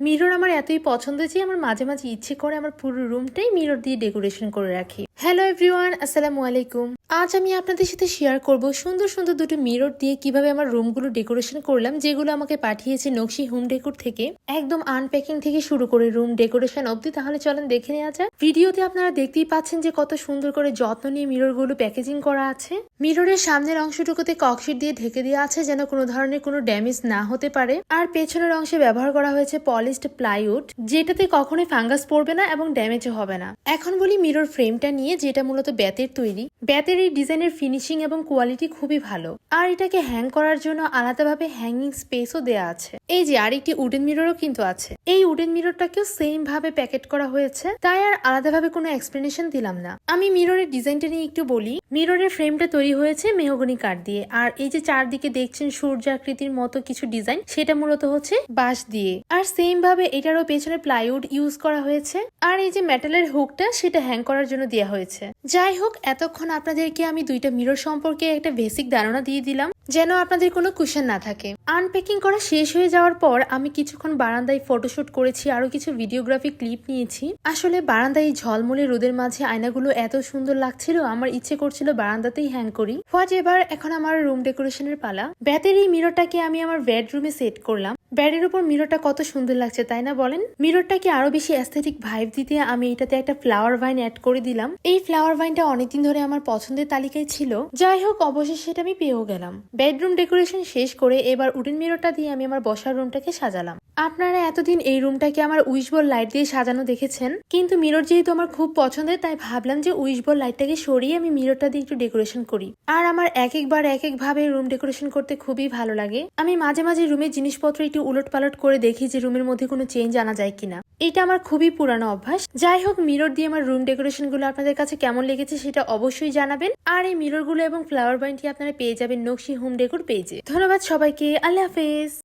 Mirror আমার এতই পছন্দ যে আমার মাঝে মাঝে ইচ্ছে করে আমার পুরো রুমটাই মিরর দিয়ে ডেকোরেশন করে রাখি। হ্যালো এভরিওয়ান, আসসালামু আলাইকুম। আজ আমি আপনাদের সাথে শেয়ার করব সুন্দর সুন্দর দুটো মিরর দিয়ে কিভাবে আমার রুমগুলো ডেকোরেশন করলাম, যেগুলো আমাকে পাঠিয়েছে নকশি হোম ডেকোর থেকে। একদম আনপ্যাকিং থেকে শুরু করে রুম ডেকোরেশন অবধি। তাহলে চলেন দেখে নেওয়া যাক। ভিডিওতে আপনারা দেখতেই পাচ্ছেন যে কত সুন্দর করে যত্ন নিয়ে মিররগুলো প্যাকেজিং করা আছে। মিররের সামনের অংশটুকুতে ককশিট দিয়ে ঢেকে দেওয়া আছে যেন কোনো ধরনের কোনো ড্যামেজ না হতে পারে। আর পেছনের অংশে ব্যবহার করা হয়েছে পলিশড প্লাইউড, যেটাতে কখনোই ফাঙ্গাস পড়বে না এবং ড্যামেজও হবে না। এখন বলি মিরর ফ্রেমটা নিয়ে, যেটা মূলত বেতের তৈরি। বেতের এই ডিজাইনের ফিনিশিং এবং কোয়ালিটি খুবই ভালো। আর এটাকে হ্যাং করার জন্য আলাদাভাবে হ্যাঙ্গিং স্পেসও দেওয়া আছে। এই যে আরেকটি উডেন মিররও কিন্তু আছে। এই উডেন মিররটাকেও সেম ভাবে প্যাকেট করা হয়েছে, তাই আর আলাদাভাবে কোনো এক্সপ্লেনেশন দিলাম না। আমি মিররের ডিজাইনটা নিয়ে একটু বলি। মিররের ফ্রেমটা তৈরি হয়েছে মেহগনি কাঠ দিয়ে, আর এই যে চারদিকে দেখছেন সূর্যাকৃতির মতো কিছু ডিজাইন, সেটা মূলত হচ্ছে বাঁশ দিয়ে। আর সেম ভাবে এটারও পেছনে প্লাইউড ইউজ করা হয়েছে। আর এই যে মেটালের হুকটা, সেটা হ্যাং করার জন্য দেওয়া হয়েছে। যাই হোক, এতক্ষণ আপনাদেরকে আমি দুইটা মিরর সম্পর্কে একটা বেসিক ধারণা দিয়ে দিলাম, যেন আপনাদের কোনো কোয়েশ্চেন না থাকে। আনপ্যাকিং করা শেষ হয়ে যাওয়ার পর আমি কিছুক্ষণ বারান্দায় ফটোশুট করেছি, আরো কিছু ভিডিওগ্রাফি ক্লিপ নিয়েছি। আসলে বারান্দায় ঝলমলে রোদের মাঝে আয়নাগুলো এত সুন্দর লাগছিল, আমার ইচ্ছে করছিল বারান্দাতেই হ্যাং করি। হোয়াট এভার, এখন আমার রুম ডেকোরেশনের পালা। বেতের এই মিররটাকে আমি আমার বেডরুমে সেট করলাম। বেডের উপর মিররটা কত সুন্দর লাগছে, তাই না বলেন? মিররটাকে আরো বেশি অ্যাস্থেটিক ভাইব দিতে আমি এটাতে একটা ফ্লাওয়ার ভাইন অ্যাড করে দিলাম। এই ফ্লাওয়ার ভাইনটা অনেকদিন ধরে আমার পছন্দের তালিকায় ছিল। যাই হোক, অবশেষে সেটা আমি পেয়েও গেলাম। বেডরুম ডেকোরেশন শেষ করে এবার উডেন মিররটা দিয়ে আমি আমার বসার রুমটাকে সাজালাম। আপনারা এতদিন এই রুমটাকে আমার উইশ বল লাইট দিয়ে সাজানো দেখেছেন, কিন্তু মিরর যেহেতু আমার খুব পছন্দের, তাই ভাবলাম যে উইশ বল লাইটটাকে সরিয়ে আমি মিররটা দিয়ে একটু ডেকোরেশন করি। আর আমার এক একবার এক এক ভাবে রুম ডেকোরেশন করতে খুবই ভালো লাগে। আমি মাঝে মাঝে রুমের জিনিসপত্র একটু উলট পালট করে দেখি যে রুমের মধ্যে কোনো চেঞ্জ আনা যায় কিনা। এটা আমার খুবই পুরানো অভ্যাস। যাই হোক, মিরর দিয়ে আমার রুম ডেকোরেশন গুলো আপনাদের কাছে কেমন লেগেছে সেটা অবশ্যই জানাবেন। আর এই মিরর গুলো এবং ফ্লাওয়ার বাইনটি আপনারা পেয়ে যাবেন নকশি হোম ডেকোর পেজে। ধন্যবাদ সবাইকে, আল্লাহ হাফেজ।